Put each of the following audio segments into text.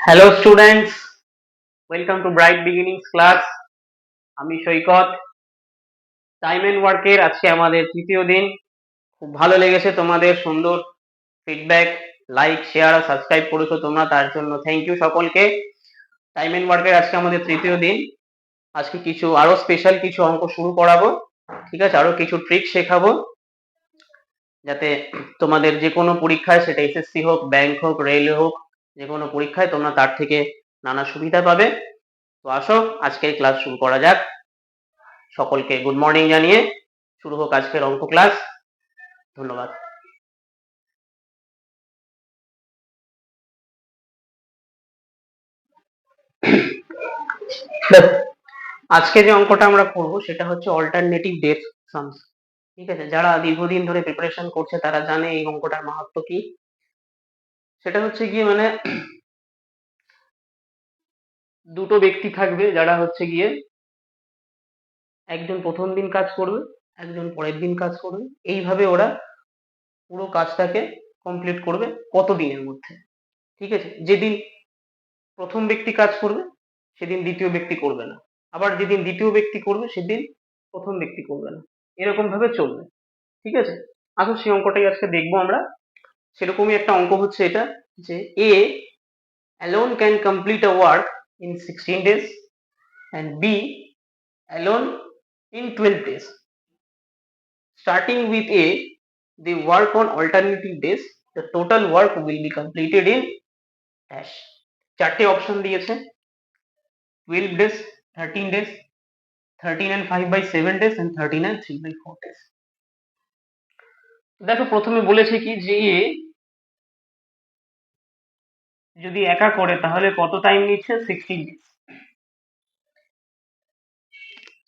Hello students, welcome to bright beginnings class. আমি সৈকত। Time and ওয়ার্কের আজকে আমাদের তৃতীয় দিন। খুব ভালো লেগেছে তোমাদের সুন্দর ফিডব্যাক, লাইক, শেয়ার আর সাবস্ক্রাইব করেছো তোমরা, তার জন্য থ্যাংক ইউ সকলকে। টাইম এন্ড ওয়ার্কের আজকে আমাদের তৃতীয় দিন। আজকে কিছু আরো স্পেশাল কিছু অঙ্ক শুরু করাবো, ঠিক আছে? আরো কিছু ট্রিক শেখাবো, যাতে তোমাদের যে কোনো পরীক্ষায়, সেটা এসএসসি হোক, ব্যাংক হোক, রেলওয়ে হোক, যে কোনো পরীক্ষায় তোমরা তার থেকে নানা সুবিধা পাবে। তো আসো আজকের ক্লাস শুরু করা যাক। সকলকে গুড মর্নিং জানিয়ে শুরু হোক আজকের অঙ্ক ক্লাস। ধন্যবাদ। আজকে যে অঙ্কটা আমরা করব সেটা হচ্ছে অল্টারনেটিভ ডেট সামস, ঠিক আছে? যারা দীর্ঘদিন ধরে প্রিপারেশন করছে তারা জানে এই অঙ্কটার মাহাত্ম্য কি। সেটা হচ্ছে গিয়ে মানে দুটো ব্যক্তি থাকবে, যারা হচ্ছে গিয়ে একজন প্রথম দিন কাজ করবে, একজন পরের দিন কাজ করবে। এইভাবে ওরা পুরো কাজটাকে কমপ্লিট করবে কত দিনের মধ্যে, ঠিক আছে? যেদিন প্রথম ব্যক্তি কাজ করবে সেদিন দ্বিতীয় ব্যক্তি করবে না, আবার যেদিন দ্বিতীয় ব্যক্তি করবে সেদিন প্রথম ব্যক্তি করবে না, এরকম ভাবে চলবে, ঠিক আছে? আসলে সেই অঙ্কটাই আজকে দেখবো আমরা। সেরকমই একটা অঙ্ক হচ্ছে এটা, যে এ alone can complete a work in 16 days and B alone in 12 days. Starting with A, they work on alternative days. The total work will be completed in dash. চারটে অপশন দিয়েছে: 12 days, 13 days, 13 and 5 by 7 days and 13 and 3 by 4 days. দেখো প্রথমে বলেছে কি, যে এ যদি একা করে তাহলে কত টাইম নিচ্ছে, 16 days।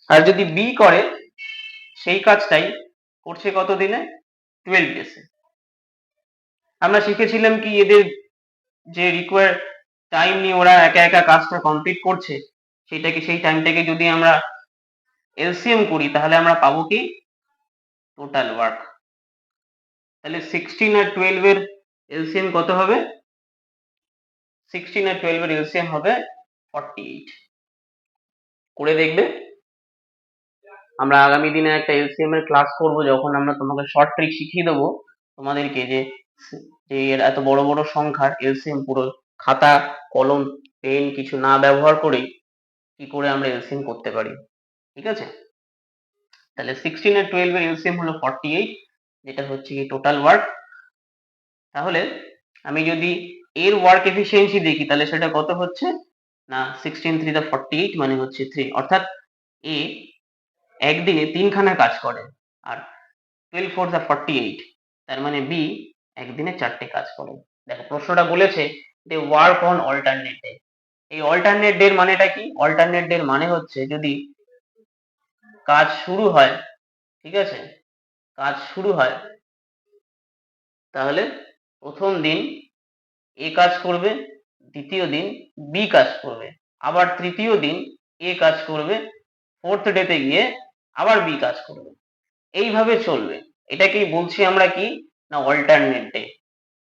আর যদি বি করে সেই কাজটাই করছে কত দিনে, 12 ডেজে। আমরা শিখেছিলাম কি, এদের যে রিকোয়ার টাইম নিয়ে ওরা একা একা কাজটা কমপ্লিট করছে, সেই টাইমটাকে যদি আমরা এলসিএম করি তাহলে আমরা পাবো কি, টোটাল ওয়ার্ক। তাহলে 16 আর 12 এর এলসিএম কত হবে? 16 আর 12 এর এলসিএম হবে 48। করে দেখবে। আমরা আগামী দিনে একটা এলসিএম এর ক্লাস করব, যখন আমরা তোমাকে শর্ট ট্রিক শিখিয়ে দেবো তোমাদেরকে, যে এর এত বড় বড় সংখ্যার এলসিএম পুরো খাতা, কলম, পেন কিছু না ব্যবহার করেই কি করে আমরা এলসিএম করতে পারি, ঠিক আছে? তাহলে 16 আর 12 এর এলসিএম হলো 48, যেটা হচ্ছে কি টোটাল ওয়ার্ক। তাহলে আমি যদি এর ওয়ার্ক এফিসিয়েন্সি দেখি তাহলে সেটা কত হচ্ছে না, 16 3 48 মানে হচ্ছে 3, অর্থাৎ এ একদিনে তিনখানা কাজ করে, আর 12 4 48, তার মানে বি একদিনে চারটে কাজ করে। দেখো প্রশ্নটা বলেছে যে ওয়ার্ক অন অল্টারনেট ডে। এই অল্টারনেট ডে এর মানেটা কি? অল্টারনেট ডে এর মানে হচ্ছে, যদি কাজ শুরু হয়, ঠিক আছে, কাজ শুরু হয়, তাহলে প্রথম দিন এ কাজ করবে, দ্বিতীয় দিন বি কাজ করবে, আবার তৃতীয় দিন এ কাজ করবে, ফোর্থ ডেতে গিয়ে আবার বি কাজ করবে। এইভাবে চলবে। এটাকেই বলছি আমরা কি না, অল্টারনেট ডে।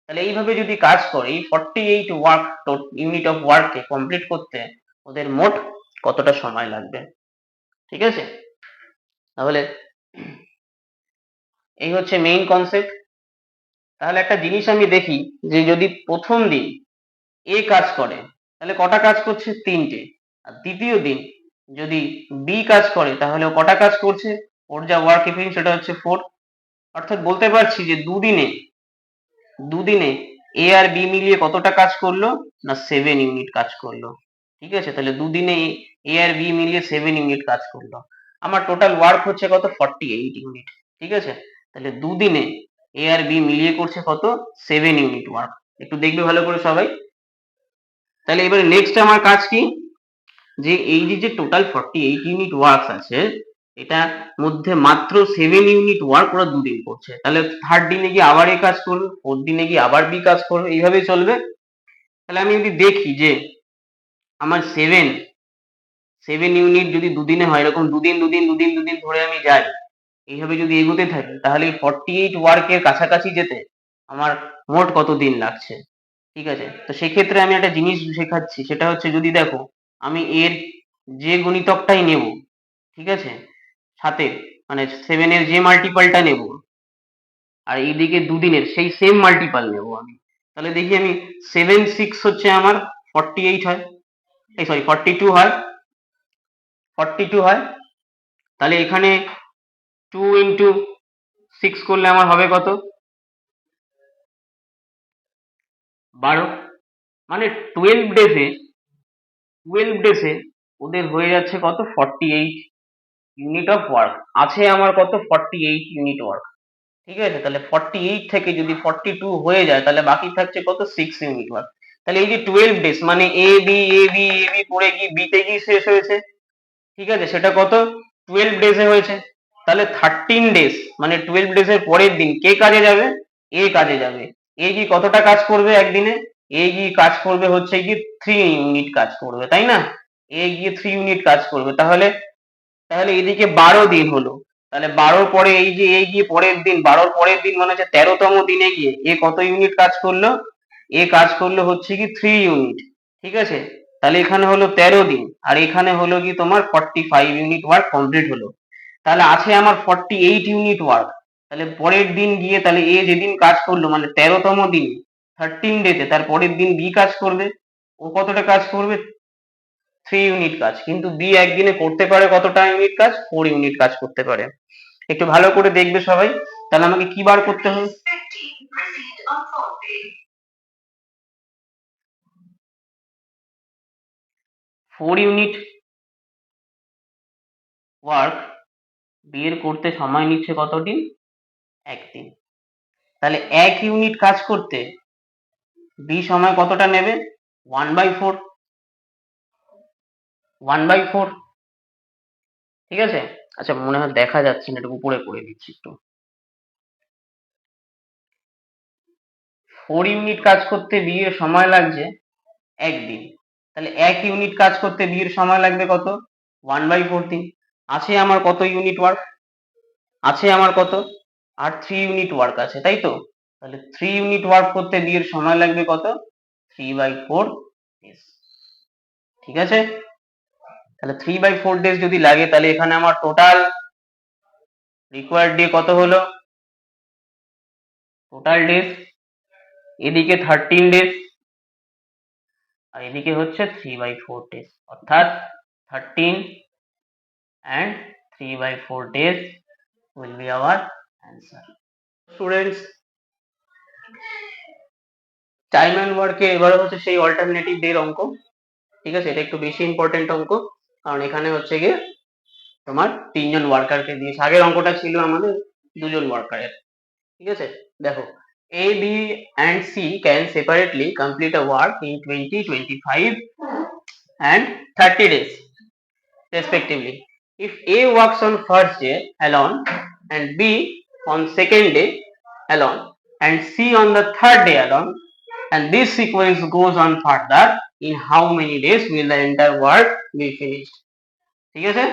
তাহলে এইভাবে যদি কাজ করে, এই 48 ওয়ার্ক ইউনিট অফ ওয়ার্ককে কমপ্লিট করতে ওদের মোট কতটা সময় লাগবে, ঠিক আছে? তাহলে এই হচ্ছে মেইন কনসেপ্ট। তাহলে একটা জিনিস আমি দেখি, যে যদি প্রথম দিন এ কাজ করে তাহলে কটা কাজ করছে, তিনটে। আর দ্বিতীয় দিন যদি বি কাজ করে তাহলে ও কটা কাজ করছে, ওর যা ওয়ার্ক এফিসিয়েন্সি সেটা হচ্ছে 4। অর্থাৎ বলতে পারছি যে দুদিনে এ আর বি মিলিয়ে কতটা কাজ করলো না, 7 ইউনিট কাজ করলো, ঠিক আছে? তাহলে দুদিনে এ আর বি মিলিয়ে 7 ইউনিট কাজ করলো। আমার টোটাল ওয়ার্ক হচ্ছে কত, 48 ইউনিট, ঠিক আছে? তাহলে দুদিনে এ আর বি মিলিয়ে করছে কত, 7 ইউনিট ওয়ার্ক। একটু দেখবে ভালো করে সবাই। তাহলে এবারে নেক্সট আমার কাজ কি, যে এই যে টোটাল 48 ইউনিট ওয়ার্ক আছে, এটা মধ্যে মাত্র 7 ইউনিট ওয়ার্ক ওরা দুদিন করছে। তাহলে থার্ড দিনে গিয়ে আবার এ কাজ করবে, ফোর্থ দিনে গিয়ে আবার বি কাজ করবে, এইভাবে চলবে। তাহলে আমি যদি দেখি যে আমার 7 ইউনিট যদি দুদিনে হয়, এরকম দুদিন দুদিন দুদিন দুদিন ধরে আমি যাই, এইভাবে যদি এগোতে থাকি, তাহলে 48 ওয়ার্কের কাছাকাছি যেতে আমার মোট কত দিন লাগছে, ঠিক আছে? তো সেক্ষেত্রে আমি একটা জিনিস শেখাচ্ছি, সেটা হচ্ছে যদি দেখো আমি এর যে গুণিতকটাই নেব, ঠিক আছে, সাথে মানে 7 এর যে মাল্টিপলটা নেব আর এইদিকে দুদিনের সেই সেম মাল্টিপল নেব আমি, তাহলে দেখি আমি 7 6 হচ্ছে আমার 48 হয়, এই সরি 42 হয়, 42 হয়। তাহলে এখানে 2 ইন্টু 6 করলে আমার হবে কত? 12। মানে 12 ডেজে ওদের হয়ে যাচ্ছে কত? 48 ইউনিট অফ ওয়ার্ক। আছে আমার কত? 48 ইউনিট ওয়ার্ক। ঠিক আছে, তাহলে 48 থেকে যদি 42 হয়ে যায় তাহলে বাকি থাকছে কত? 6 ইউনিট ওয়ার্ক। তাহলে এই যে 12 ডেজ মানে এ বি করে গিয়ে বি তে গিয়ে শেষ হয়েছে, ঠিক আছে, সেটা কত? 12 ডেজে হয়েছে। তাহলে 13 ডেজ মানে 12 ডেজ এর পরের দিন কে কাজে যাবে? এ কাজে যাবে। এ কি কতটা কাজ করবে একদিনে? এ গিয়ে কাজ করবে হচ্ছে কি 3 ইউনিট কাজ করবে, তাই না? এ গিয়ে 3 ইউনিট কাজ করবে। তাহলে তাহলে এদিকে 12 দিন হলো। তাহলে 12 পরে এই যে এই গিয়ে পরের দিন, 12 পরের দিন মানে হচ্ছে 13তম দিনে গিয়ে এ কত ইউনিট কাজ করলো? এ কাজ করলো হচ্ছে কি 3 ইউনিট, ঠিক আছে। তাহলে এখানে হলো 13 দিন আর এখানে হলো কি তোমার 45 ইউনিট ওয়ার্ক কমপ্লিট হলো। তাহলে আছে আমার 48 ইউনিট ওয়ার্ক। তাহলে পরের দিন গিয়ে তাহলে এ যেদিন কাজ করলো মানে 13তম দিন 13 ডেতে, তার পরের দিন বি কাজ করবে। ও কতটা কাজ করবে? 3 ইউনিট কাজ। কিন্তু বি একদিনে করতে পারে কতটা ইউনিট কাজ? 4 ইউনিট কাজ করতে পারে। একটু ভালো করে দেখবে সবাই। তাহলে আমাকে কি বার করতে হবে? 4 ইউনিট ওয়ার্ক বি এর করতে সময় নিচ্ছে কত দিন? 1 দিন। তাহলে 1 ইউনিট কাজ করতে বি সময় কতটা নেবে? 1/4। 1/4, ঠিক আছে। আচ্ছা মনে হয় দেখা যাচ্ছে না, একটু উপরে করে দিচ্ছি একটু। 4 ইউনিট কাজ করতে বি এর সময় লাগছে 1 দিন। তাহলে 1 ইউনিট কাজ করতে বি এর সময় লাগবে কত? 1/4 দিন। আছে আমার কত ইউনিট ওয়ার্ক? আছে আমার কত? আর 3 ইউনিট ওয়ার্ক আছে, তাই তো। তাহলে 3 ইউনিট ওয়ার্ক করতে বি এর সময় লাগবে কত? 3/4 ডেজ, ঠিক আছে। তাহলে 3/4 ডেজ যদি লাগে তাহলে এখানে আমার টোটাল রিকোয়ার্ড ডে কত হলো? টোটাল ডেজ এদিকে 13 ডেজ আর এদিকে হচ্ছে 3/4 ডেজ, অর্থাৎ 13 and 3/4 days will be our answer. Students, time and ওয়ার্কে এবারে হচ্ছে সেই অল্টারনেটিভ ডে এর অঙ্ক, ঠিক আছে। এটা একটু বেশি ইম্পর্টেন্ট অঙ্ক, কারণ এখানে হচ্ছে গিয়ে তোমার 3জন ওয়ার্কারকে দিয়েছে। আগের অঙ্কটা ছিল আমাদের 2জন ওয়ার্কারের, ঠিক আছে। দেখো, A, B and C can separately complete a work in 20, 25 and 30 days respectively. If A works on first day alone and B on second day alone and C on the third day alone, and this sequence goes on further, in how many days will the entire work be finished? ঠিক আছে,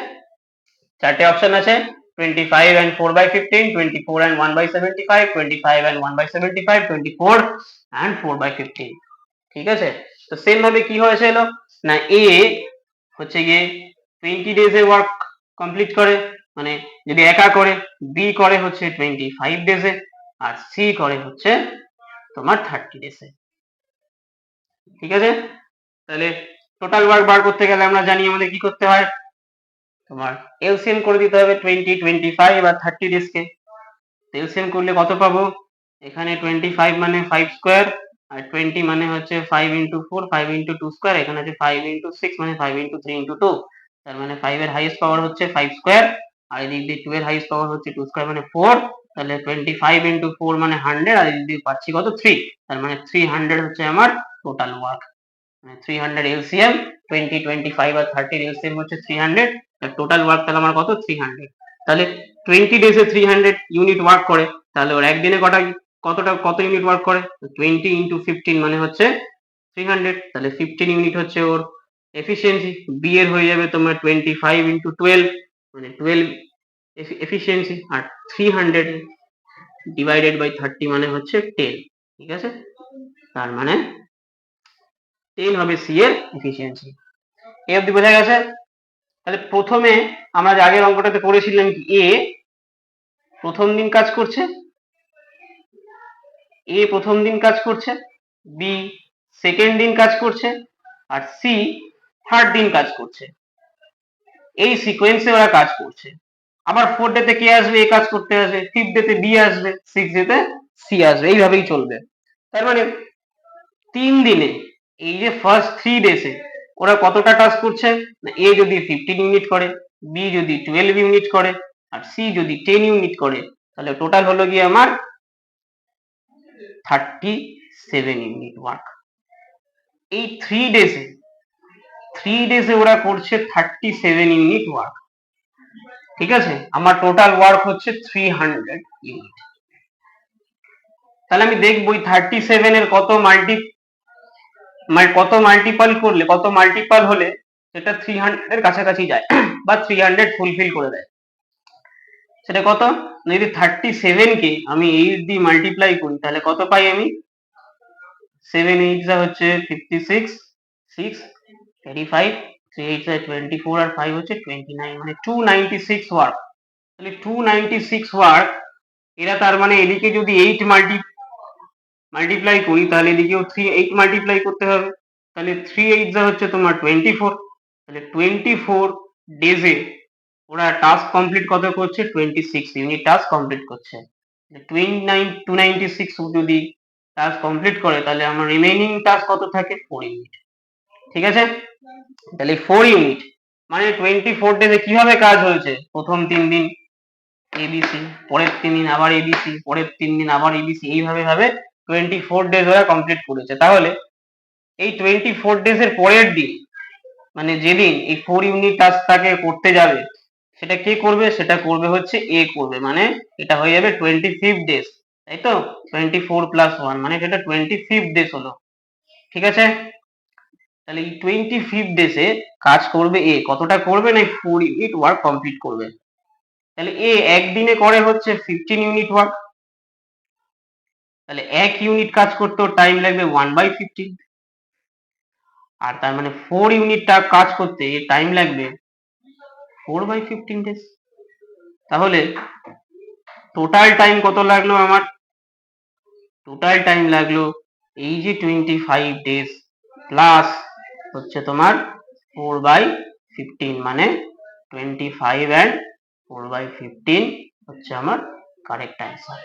চারটে option আছে, 25 and 4/15, 24 and 1/75, 25 and 1/75, 24 and 4/15, ঠিক আছে। তো same ভাবে কি হয়েছিল না, এ হচ্ছে গিয়ে 20 ডেজ এ ওয়ার্ক কমপ্লিট করে, মানে যদি একা করে, বি করে হচ্ছে 25 ডেজে আর সি করে হচ্ছে তোমার 30 ডেজে, ঠিক আছে। তাহলে টোটাল ওয়ার্ক বার করতে গেলে আমরা জানি আমাদের কি করতে হয়, তোমার এলসিএম করে দিতে হবে 20, 25 আর 30 ডেজ কে। এলসিএম করলে কত পাবো? এখানে 25 মানে 5 স্কোয়ার আর 20 মানে হচ্ছে 5 ইন্টু 4, 5 ইন্টু 2 স্কোয়ার, এখানে আছে 5 ইন্টু 6 মানে 5 ইন্টু 3 ইন্টু 2, তার মানে 5 এর হাইয়েস্ট পাওয়ার হচ্ছে 5 স্কোয়ার আর এদিক দিয়ে 2 এর হাইয়েস্ট পাওয়ার হচ্ছে 2 স্কোয়ার মানে 4। তাহলে 25 ইন্টু 4 মানে 100 আর এদিক দিয়ে পাচ্ছি কত? 3। তার মানে 300 হচ্ছে আমার টোটাল ওয়ার্ক, মানে 300 এলসিএম। 20, 25 আর 30 এলসিএম হচ্ছে 300, টোটাল ওয়ার্ক তাহলে আমার কত? 300। তাহলে 20 ডেজে 300 ইউনিট ওয়ার্ক করে, তাহলে ওর একদিনে কত ইউনিট ওয়ার্ক করে? 20 ইন্টু 15 মানে হচ্ছে 300, তাহলে 15 ইউনিট হচ্ছে ওর এফিসিয়েন্সি। বি এর হয়ে যাবে তোমার 25 ইন্টু 12 মানে 12 এফিসিয়েন্সি, আর 300 ডিভাইডেড বাই 30 মানে হচ্ছে 10, ঠিক আছে। তার মানে 10 হবে সি এর এফিসিয়েন্সি। এই অবধি বোঝা গেছে? তাহলে প্রথমে আমরা যে আগের অঙ্কটাতে করেছিলাম কি, এ প্রথম দিন কাজ করছে, এ প্রথম দিন কাজ করছে, বি সেকেন্ড দিন কাজ করছে, আর সি থার্ড দিন কাজ করছে। এই সিকোয়েন্সে ওরা কাজ করছে। আবার 4 ডেতে কে আসবে? এ কাজ করতে আসবে, 5th ডেতে বি আসবে, 6th ডেতে সি আসবে, এইভাবেই চলবে। তার মানে 3 দিনে, এই যে ফার্স্ট 3 ডেসে ওরা কতটা টাস্ক করছে? এ যদি 15 ইউনিট করে, বি যদি 12 ইউনিট করে, আর সি যদি 10 ইউনিট করে, তাহলে টোটাল হলো গিয়ে আমার 37 ইউনিট ওয়ার্ক। এই 3 ডেজে ওরা করছে 37 ইউনিট ওয়ার্ক। ঠিক আছে, আমার টোটাল ওয়ার্ক হচ্ছে 300 ইউনিট। তাহলে আমি দেখবো 37 এর কত মাল্টিপল করলে, কত মাল্টিপল হলে সেটা 300 এর কাছাকাছি যায় বা 300 ফুলফিল করে দেয়। সেটা কত? যদি 37 কে আমি 8 দিয়ে মাল্টিপ্লাই করি তাহলে কত পাই আমি? 7 8 যা হচ্ছে 56, 6 35, 3 8 যা 24 আর 5 হচ্ছে 29, মানে 296 ওয়ার্ক। তাহলে 296 ওয়ার্ক এরা, তার মানে এদিকে যদি 8 মাল্টিপ্লাই করি তাহলে এদিকেও 8 মাল্টিপ্লাই করতে হবে। তাহলে 3 8 যা হচ্ছে তোমার 24, তাহলে 24 ডেজে ওরা টাস্ক কমপ্লিট কত করছে? 26 ইউনিট টাস্ক কমপ্লিট করছে। 296 যদি টাস্ক কমপ্লিট করে তাহলে আমার রিমেইনিং টাস্ক কত থাকে? 4 ইউনিট। ঠিক আছে, তাহলে 4 ইউনিট মানে 24 ডেজে কিভাবে কাজ হয়েছে? প্রথম 3 দিন এবিসি, পরের 3 দিন আবার এবিসি, পরের 3 দিন আবার এবিসি, এইভাবে 24 ডেজ ওরা কমপ্লিট করেছে। তাহলে এই 24 ডেজ এর পরের দিন, মানে যেদিন এই 4 ইউনিট টাস্কটাকে করতে যাবে, সেটা কে করবে? সেটা করবে হচ্ছে এ করবে, মানে এটা হয়ে যাবে 25 ডেজ, তাই তো? 24 প্লাস 1 মানে সেটা 25 ডেজ হলো। ঠিক আছে, তাহলে এই 25 ডেজে কাজ করবে এ, কতটা করবে? না 4 ইউনিট ওয়ার্ক কমপ্লিট করবে। তাহলে এ একদিনে করে হচ্ছে 15 ইউনিট ওয়ার্ক। তাহলে 1 ইউনিট কাজ করতে টাইম লাগবে 1/15, আর তার মানে 4 ইউনিট কাজ করতে টাইম লাগবে 4/15 ডেজ। তাহলে টোটাল টাইম কত লাগলো আমার? টোটাল টাইম লাগলো এই যে 25 ডেজ প্লাস হচ্ছে তোমার 4/15, মানে 25 and 4/15 হচ্ছে আমার কারেক্ট অ্যান্সার।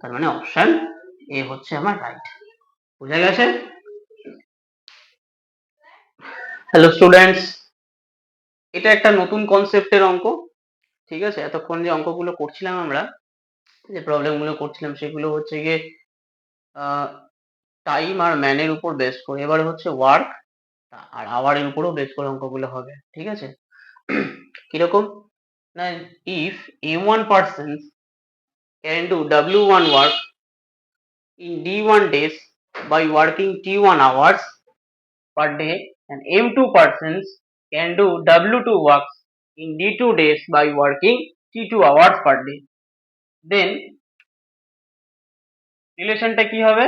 তার মানে অপশন এ হচ্ছে আমার রাইট। বুঝা গেছে? হ্যালো স্টুডেন্টস, এটা একটা নতুন কনসেপ্টের অঙ্ক। ঠিক আছে, এতক্ষণ যে অঙ্কগুলো করছিলাম আমরা, যে প্রবলেমগুলো করছিলাম, সেগুলো হচ্ছে গিয়ে টাইম আর ম্যানের উপর বেস করে। এবারে হচ্ছে ওয়ার্ক আর আওয়ারের উপরও বেস করে অঙ্কগুলো হবে। ঠিক আছে, কিরকম না, if a1 person can do w1 work in d1 days by working t1 hours per day, and m2 persons can do w2 works in d2 days by working t2 hours per day, then রিলেশনটা কি হবে?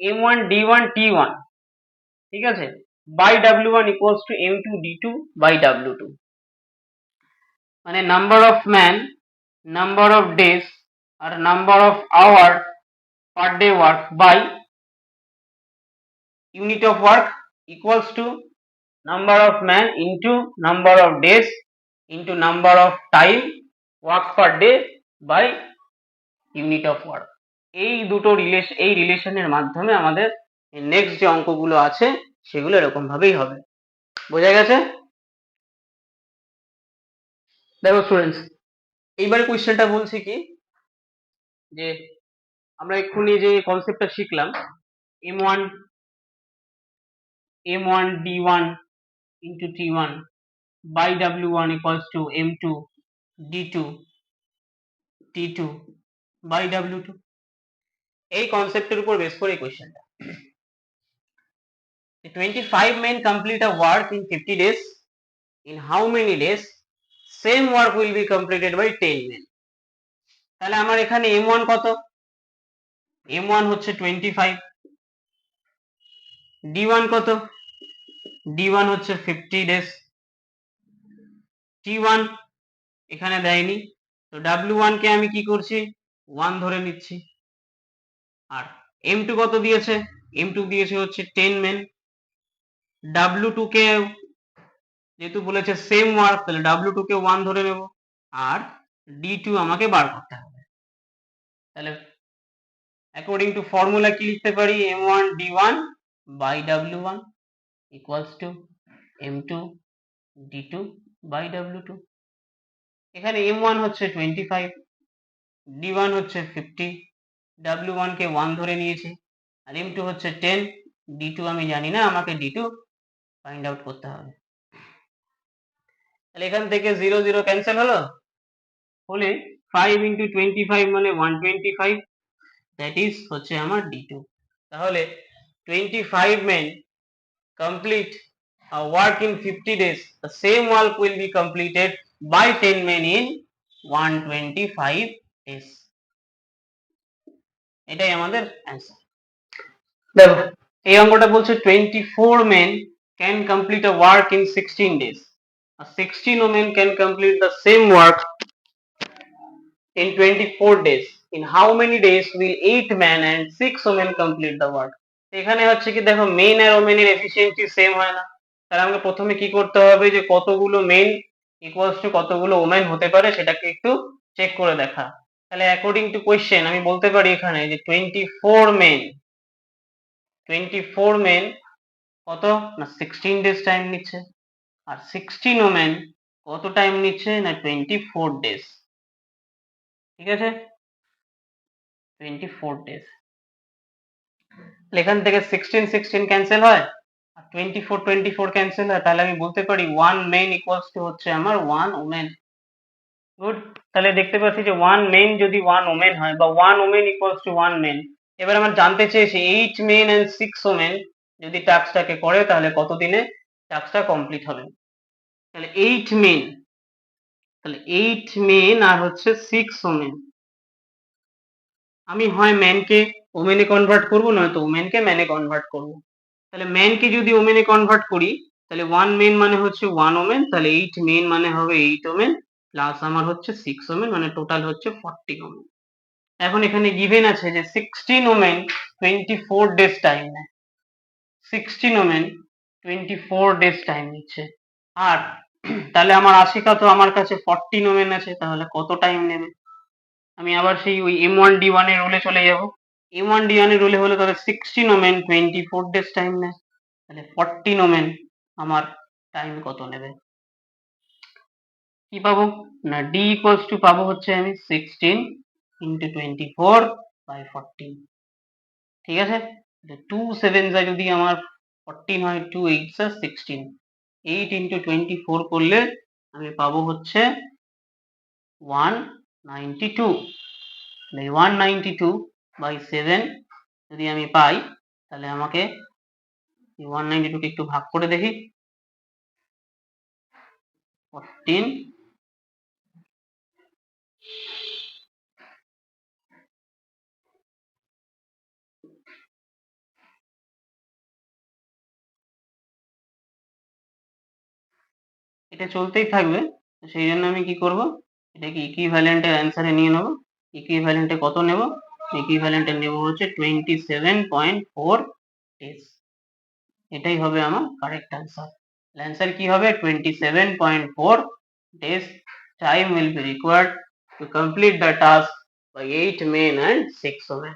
m1 d1 t1, ঠিক আছে, by w1 equals to m2 d2 by w2, মানে number of man, number of days আর number of hour per day work by unit of work equals to number of man into number of days into number of time work per day by unit of work। এই দুটো রিলেশনের মাধ্যমে আমাদের next যে অঙ্কগুলো আছে সেগুলো এরকম ভাবেই হবে। বোঝা গেছে? দেখো স্টুডেন্টস, এইবার কোয়েশ্চেনটা বলছি কি, যে আমরা এক্ষুনি যে কনসেপ্টটা শিখলাম, m1 d1 into t1 by w1 equals to m2 d2 t2 by w2, এই কনসেপ্টের উপর বেস করে কোয়েশ্চেনটা। 25 men complete a work in 50 days, in how many days same work will be completed by 10 men? তাহলে আমার এখানে m1 কত? m1 হচ্ছে 25, D1 কত? D1 হচ্ছে 50 days। T1 এখানে দেয়নি, তো W1 কে আমি কি করছি? 1 ধরে নিচ্ছি। আর M2 কত দিয়েছে? M2 দিয়েছে হচ্ছে 10 মেন। W2 কে যেহেতু বলেছে সেম ওয়ার্ক, তাহলে W2 কে 1 ধরে নেব। আর D2 আমাকে বার করতে হবে। তাহলে অ্যাকর্ডিং টু ফর্মুলা কি লিখতে পারি? M1 D1 by W1 equals to M2 D2 by W2। এখানে M1 হচ্ছে 25, D1 হচ্ছে 50, W1 কে 1 ধরে নিয়েছি, আর M2 হচ্ছে 10, D2 আমি জানি না, আমাকে D2 ফাইন্ড আউট করতে হবে। তাহলে এখান থেকে 0 0 ক্যান্সেল হলো, হলে 5 into 25 মানে 125, দ্যাট ইজ হচ্ছে আমার D2। তাহলে 25 men complete a work in 50 days, the same work will be completed by 10 men in 125 days। এটাই আমাদের অ্যান্সার। দেখো এই অঙ্কটা বলছে 24 men can complete a work in 16 days, a 16 women can complete the same work in 24 days, in how many days will 8 men and 6 women complete the work? এখানে হচ্ছে কি, দেখো মেন আর ওমেনের এফিসিয়েন্সি সেম হয় না, তাহলে আমাকে প্রথমে কি করতে হবে, যে কতগুলো মেন ইকুয়ালস টু কতগুলো ওমেন হতে পারে সেটাকে একটু চেক করে দেখা। তাহলে অ্যাকর্ডিং টু কোয়েশ্চেন আমি বলতে পারি এখানে যে 24 মেন কত না 16 ডেজ টাইম নিচ্ছে, আর 16 ওমেন কত টাইম নিচ্ছে না 24 ডেজ। ঠিক আছে, 24 ডেজ। এখান থেকে 16 16 ক্যান্সেল হয়, আর 24 24 ক্যান্সেল হয়, তাহলে আমি বলতে পারি 1 মেন ইকুয়ালস টু হচ্ছে আমার 1 ওমেন। গুড। তাহলে দেখতে পাচ্ছি যে 1 মেন যদি 1 ওমেন হয়, বা 1 ওমেন ইকুয়ালস টু 1 মেন। এবার আমার জানতে চেয়েছি 8 মেন এন্ড 6 ওমেন যদি টাস্কটাকে করে তাহলে কত দিনে টাস্কটা কমপ্লিট হবে। তাহলে 8 মেন, তাহলে 8 মেন আর হচ্ছে 6 ওমেন, আমি হয় ম্যানকে ওমেনে কনভার্ট করব, নয়তো ওমেনকে ম্যানে কনভার্ট করব। তাহলে ম্যানকে যদি ওমেনে কনভার্ট করি, তাহলে 1 মেন মানে হচ্ছে 1 ওমেন, তাহলে 8 মেন মানে হবে 8 ওমেন প্লাস আমার হচ্ছে 6 ওমেন, মানে টোটাল হচ্ছে 40 ওমেন। এখন এখানে গিভেন আছে যে 16 ওমেন 24 ডেজ টাইম নেয়, 16 ওমেন 24 ডেজ টাইম নিচ্ছে। আর তাহলে আমার আশিকা তো আমার কাছে 14 ওমেন আছে, তাহলে কত টাইম নেবে? আমি আবার সেই ওই M1 D1 এর রুলে চলে যাব। M1 D1 এর রুলে হলে তাহলে 16 ওমেন 24 ডেজ টাইম নেয়, তাহলে 14 ওমেন আমার টাইম কত নেবে? কি পাবো না D ইকুয়ালস টু পাবো হচ্ছে আমি 16 ইন্টু 24 বাই 14। ঠিক আছে, 2 7 যদি আমার 14 হয়, 2 8 16, 8 ইন্টু 24 করলে আমি পাবো হচ্ছে 192। 192 বাই 7 যদি আমি পাই, তাহলে আমাকে 192 কে একটু ভাগ করে দেখি। 14 এটা চলতেই থাকবে, সেই জন্য আমি কি করব, এটাকে ইকুইভ্যালেন্টের অ্যান্সারে নিয়ে নেব। ইকুইভ্যালেন্টে কত নেব? ইকুইভ্যালেন্টে নেব হচ্ছে 27.4 ডেজ। এটাই হবে আমার কারেক্ট অ্যান্সার। অ্যান্সার কি হবে? 27.4 days time will be required to complete the task by 8 men and 6 women.